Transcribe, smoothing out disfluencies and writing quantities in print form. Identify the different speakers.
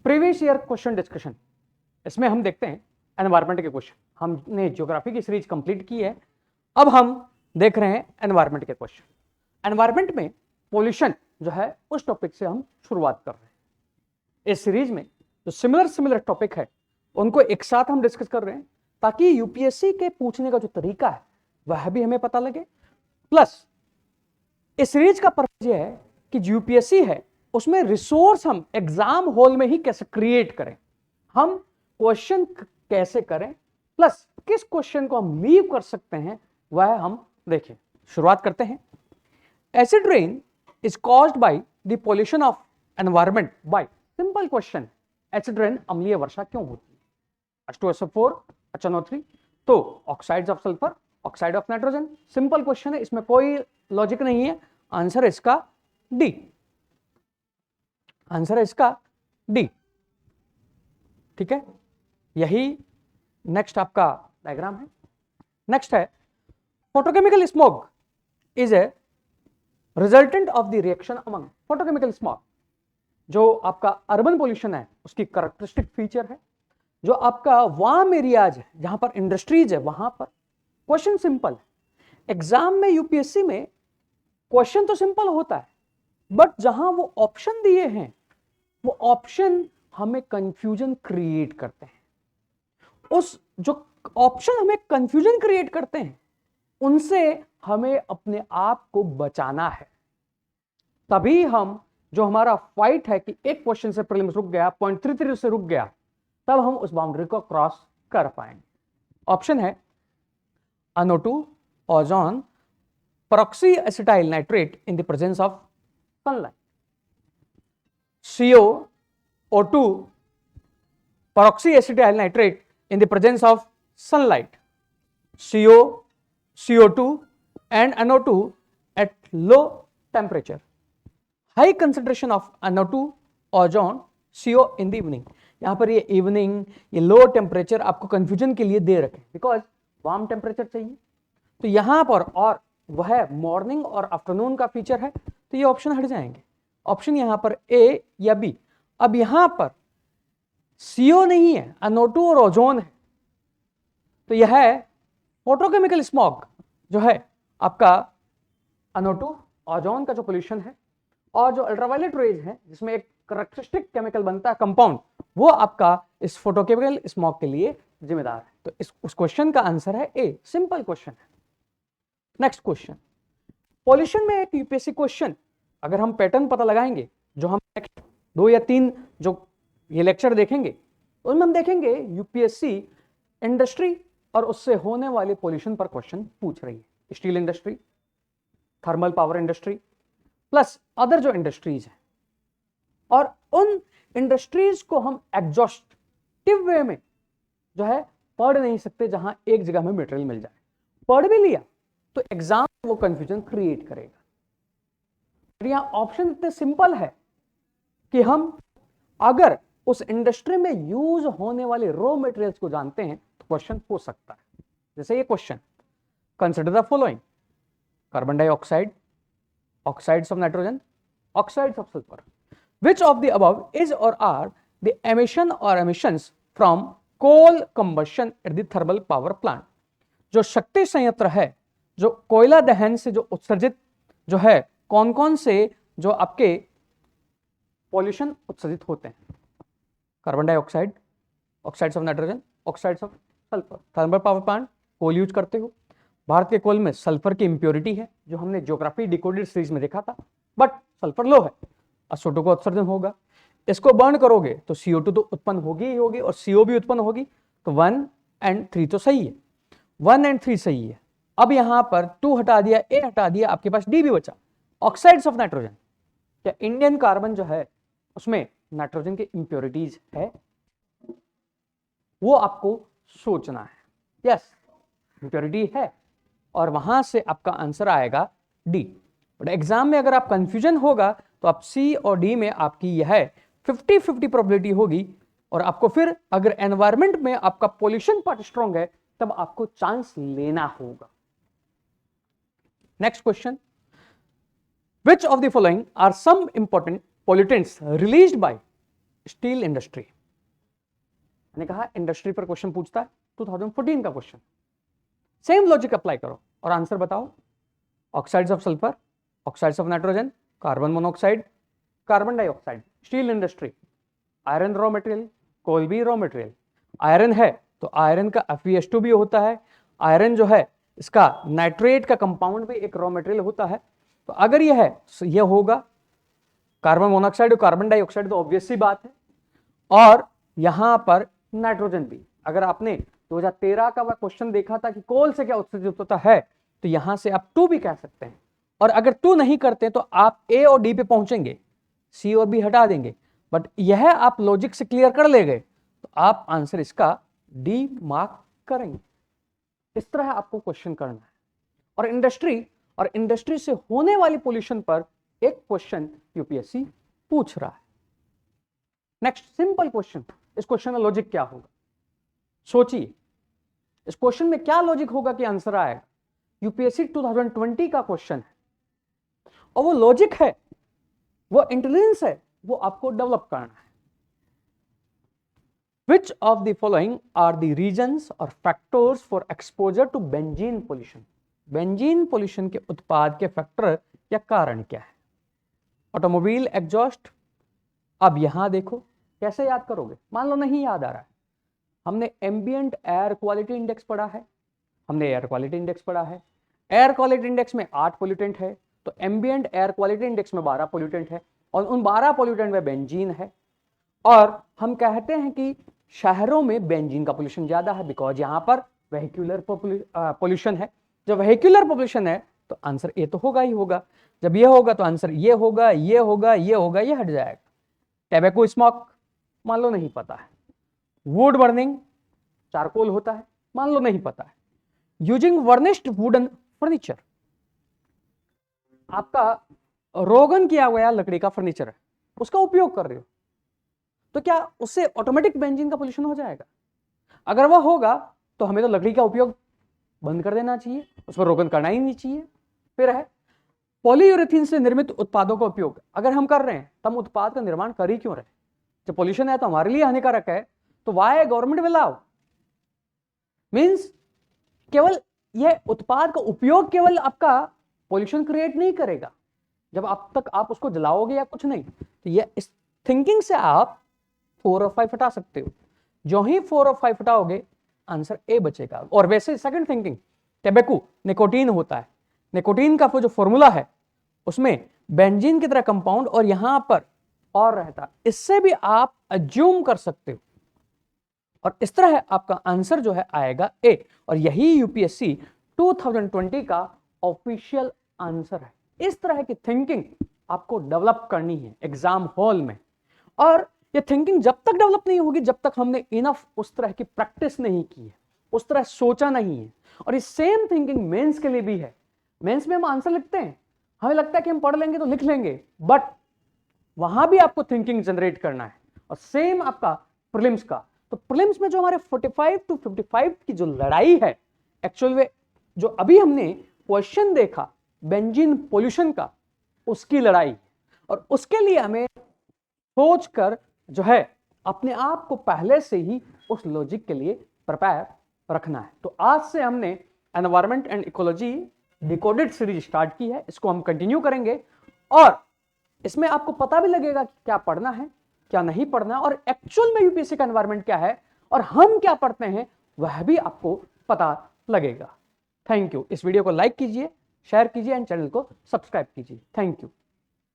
Speaker 1: Previous year question discussion, इसमें हम देखते हैं एनवायरमेंट के क्वेश्चन। हमने ज्योग्राफी की सीरीज कंप्लीट की है, अब हम देख रहे हैं एनवायरमेंट के क्वेश्चन। एनवायरमेंट में पॉल्यूशन जो है उस टॉपिक से हम शुरुआत कर रहे हैं। इस सीरीज में जो सिमिलर टॉपिक है उनको एक साथ हम डिस्कस कर रहे हैं ताकि यूपीएससी के पूछने का जो तरीका है वह भी हमें पता लगे। प्लस इस सीरीज का पर्पज यह है कि यूपीएससी है उसमें रिसोर्स हम एग्जाम हॉल में ही कैसे क्रिएट करें, हम क्वेश्चन कैसे करें, प्लस किस क्वेश्चन को हम लीव कर सकते हैं वह हम देखें। शुरुआत करते हैं। Acid rain is caused by the pollution of environment bye, simple question, acid rain अम्लीय वर्षा क्यों होती है? H2SO4 HNO3, तो oxides of sulphur, oxide of nitrogen, simple question है, इसमें कोई लॉजिक नहीं है। आंसर है इसका डी, आंसर है इसका डी। ठीक है, यही नेक्स्ट आपका डायग्राम है। नेक्स्ट है photochemical smog is a resultant of the reaction among, photochemical smog जो आपका अर्बन पोल्यूशन है उसकी कैरेक्टरिस्टिक फीचर है। जो आपका वार्म एरियाज है जहां पर इंडस्ट्रीज है वहां पर क्वेश्चन सिंपल है। एग्जाम में यूपीएससी में क्वेश्चन तो सिंपल होता है, बट जहां वो ऑप्शन दिए हैं वो ऑप्शन हमें कंफ्यूजन क्रिएट करते हैं। उस जो ऑप्शन हमें कंफ्यूजन क्रिएट करते हैं उनसे हमें अपने आप को बचाना है। तभी हम जो हमारा फाइट है कि एक क्वेश्चन से प्रीलिम्स रुक गया, 0.33 से रुक गया, तब हम उस बाउंड्री को क्रॉस कर पाएंगे। ऑप्शन है NO2, ozone, peroxy acetyl nitrate in the presence of sunlight, CO, O2, peroxy acetyl nitrate in the presence of sunlight, CO, CO2 and NO2 at low temperature, high concentration of NO2, ozone, CO in the evening। यहां पर ये evening, ये low temperature आपको confusion के लिए दे रखे because warm temperature चाहिए, तो यहां पर और वह मॉर्निंग और आफ्टरनून का फीचर है, तो ये ऑप्शन हट जाएंगे। ऑप्शन यहां पर ए या बी। अब यहां पर CO नहीं है, NO2 और ओजोन है, तो यह है फोटोकेमिकल स्मॉग जो है आपका NO2 ओजोन का जो पोल्यूशन है, और जो अल्ट्रावायलेट रेज है जिसमें एक कैरेक्टरिस्टिक केमिकल बनता है कंपाउंड, वो आपका इस फोटोकेमिकल स्मॉग के लिए जिम्मेदार है। तो उस क्वेश्चन का आंसर है ए, सिंपल क्वेश्चन है। नेक्स्ट क्वेश्चन, पॉल्यूशन में एक यूपीएससी क्वेश्चन, अगर हम पैटर्न पता लगाएंगे जो हम नेक्स्ट 2 या 3 जो ये लेक्चर देखेंगे उनमें हम देखेंगे यूपीएससी इंडस्ट्री और उससे होने वाले पॉल्यूशन पर क्वेश्चन पूछ रही है। Steel industry, thermal power industry plus other जो इंडस्ट्रीज है, और उन इंडस्ट्रीज को हम एग्जॉस्टिव वे में जो है पढ़ नहीं सकते जहां एक जगह में मटेरियल मिल जाए। पढ़ भी लिया तो एग्जाम वो कंफ्यूजन क्रिएट करेगा। यहां ऑप्शन इतने सिंपल है कि हम अगर उस इंडस्ट्री में यूज होने वाले रॉ मटेरियल्स को जानते हैं तो क्वेश्चन हो सकता है। जैसे ये question, consider the following, carbon dioxide, oxides of nitrogen, oxides of sulphur, which of the above is or are the emission or emissions from coal combustion at the thermal power plant। जो शक्ति संयंत्र है, जो कोयला दहन से जो उत्सर्जित जो है, कौन कौन से जो आपके पॉल्यूशन उत्सर्जित होते हैं? Carbon dioxide, oxides of nitrogen, oxides of sulphur. Thermal power plant coal use करते हो, भारत के कोल में सल्फर की इंप्योरिटी है जो हमने ज्योग्राफी डिकोडेड सीरीज में देखा था, बट सल्फर लो है, SO2 का उत्सर्जन होगा, इसको बर्न करोगे तो CO2 तो उत्पन्न होगी ही होगी और CO भी उत्पन्न होगी, तो 1 और 3 तो सही है, 1 और 3 सही है। अब यहां पर 2 हटा दिया, A हटा दिया, आपके पास D भी बचा, ऑक्साइड्स ऑफ नाइट्रोजन। क्या इंडियन कार्बन जो है उसमें नाइट्रोजन की इंप्योरिटीज है? वो आपको सोचना है। यस, इंप्योरिटी है और वहां से आपका आंसर आएगा डी। बट एग्जाम में अगर आप कंफ्यूजन होगा तो आप सी और डी में आपकी यह 50-50 प्रोबेबिलिटी होगी, और आपको फिर अगर एनवायरमेंट में आपका पॉल्यूशन पार्ट स्ट्रॉन्ग है तब आपको चांस लेना होगा। Next question, which of the following are some important pollutants released by steel industry. मैंने कहा इंडस्ट्री पर क्वेश्चन पूछता है, 2014 का क्वेश्चन। सेम लॉजिक अप्लाई करो और आंसर बताओ। Oxides of sulphur, oxides of nitrogen, carbon monoxide, carbon dioxide, steel industry. Iron raw material, coal भी रॉ मटेरियल। आयरन है तो आयरन का FeS2 भी होता है। आयरन जो है इसका नाइट्रेट का कंपाउंड भी एक रॉ मटेरियल होता है। तो अगर यह है तो यह होगा कार्बन मोनोऑक्साइड और कार्बन डाइऑक्साइड, तो ऑब्वियस सी बात है। और यहां पर नाइट्रोजन भी। अगर आपने 2013 का वह क्वेश्चन देखा था कि कोल से क्या उत्सर्जित होता है, तो यहां से आप 2 भी कह सकते हैं। और अगर 2 नहीं करते तो आप A और D पे पहुंचेंगे, C और B हटा देंगे। बट यह आप लॉजिक से क्लियर कर ले गए तो आप आंसर इसका D मार्क करेंगे। इस तरह आपको क्वेश्चन करना है। और इंडस्ट्री से होने वाली पोल्यूशन पर एक क्वेश्चन यूपीएससी पूछ रहा है। Next simple question. इस क्वेश्चन में लॉजिक क्या होगा, सोचिए। इस क्वेश्चन में क्या लॉजिक होगा कि आंसर आएगा। यूपीएससी 2020 का क्वेश्चन है और वो लॉजिक है, वो इंटेलिजेंस है, वो आपको डेवलप करना है। Which of the following are the reasons or factors for exposure to benzene pollution? Benzene pollution के उत्पाद के फैक्टर या कारण क्या है। Automobile exhaust. अब यहां देखो कैसे याद करोगे, मान लो नहीं याद आ रहा है। हमने एम्बिएंट एयर क्वालिटी इंडेक्स पढ़ा है, हमने एयर क्वालिटी इंडेक्स पढ़ा है। एयर क्वालिटी इंडेक्स में 8 पोल्यूटेंट है, तो एम्बिएंट एयर क्वालिटी इंडेक्स में 12 पोल्यूटेंट है और उन 12 पोल्यूटेंट में बेंजीन है। और हम कहते हैं कि शहरों में बेंजीन का पोल्यूशन ज्यादा है बिकॉज यहां पर वेहिकुलर पोल्यूशन है। जब वेहिकुलर पोल्यूशन है तो आंसर ए तो होगा ही होगा। जब ये होगा तो आंसर ये होगा, ये होगा, ये होगा, ये हट जाएगा। टैबेको स्मोक मान लो नहीं पता है। वुड बर्निंग, चारकोल होता है, मान लो नहीं पता है। यूजिंग वर्निश्ड वुडन फर्नीचर, आपका रोगन किया हुआ लकड़ी का फर्नीचर है, उसका उपयोग कर रहे हो, तो क्या उससे ऑटोमेटिक बेंजीन का पोल्यूशन हो जाएगा? अगर वह होगा तो हमें तो लकड़ी का उपयोग बंद कर देना चाहिए, उस पर रोगन करना ही नहीं चाहिए। फिर है पॉलीयूरेथीन से निर्मित उत्पादों का उपयोग। अगर हम कर रहे हैं तो हम उत्पाद का निर्माण कर ही क्यों रहे? जब पोल्यूशन है तो हमारे लिए हानिकारक है, तो why government will allow? Means केवल यह उत्पाद का उपयोग केवल आपका पोल्यूशन क्रिएट नहीं करेगा जब आप तक आप उसको जलाओगे या कुछ नहीं। तो ये इस थिंकिंग से आप 4 और 5 हटा सकते हो। जो ही 4 और 5 हटाओगे आंसर ए बचेगा। और वैसे सेकंड थिंकिंग, टैबेको निकोटीन होता है, निकोटीन का जो फॉर्मूला है उसमें बेंजीन की तरह कंपाउंड और यहां पर और रहता, इससे भी आप अज्यूम कर सकते हो। और इस तरह आपका आंसर जो है आएगा ए। और यही यूपीएससी 2020 का ऑफिशियल आंसर है। इस तरह की थिंकिंग आपको डेवलप करनी है एग्जाम हॉल में। और ये थिंकिंग जब तक डेवलप नहीं होगी जब तक हमने इनफ उस तरह की प्रैक्टिस नहीं की है, उस तरह सोचा नहीं है। और ये सेम थिंकिंग मेंस के लिए भी है। मेंस में हम आंसर लिखते हैं, हमें लगता है कि हम पढ़ लेंगे तो लिख लेंगे, बट वहां भी आपको थिंकिंग जनरेट करना है। और सेम आपका प्रीलिम्स का, तो प्रीलिम्स में जो हमारे 45 to 55 की जो लड़ाई है, एक्चुअल में जो अभी हमने क्वेश्चन देखा बेंजीन पोल्यूशन का, उसकी लड़ाई। और उसके लिए हमें सोचकर जो है अपने आप को पहले से ही उस लॉजिक के लिए प्रिपेयर रखना है। तो आज से हमने environment and ecology decoded series start की है, इसको हम कंटिन्यू करेंगे। और इसमें आपको पता भी लगेगा कि क्या पढ़ना है क्या नहीं पढ़ना, और एक्चुअल में यूपीएससी का एनवायरमेंट क्या है और हम क्या पढ़ते हैं वह भी आपको पता लगेगा। Thank you. इस वीडियो को लाइक कीजिए, शेयर कीजिए एंड चैनल को सब्सक्राइब कीजिए। Thank you.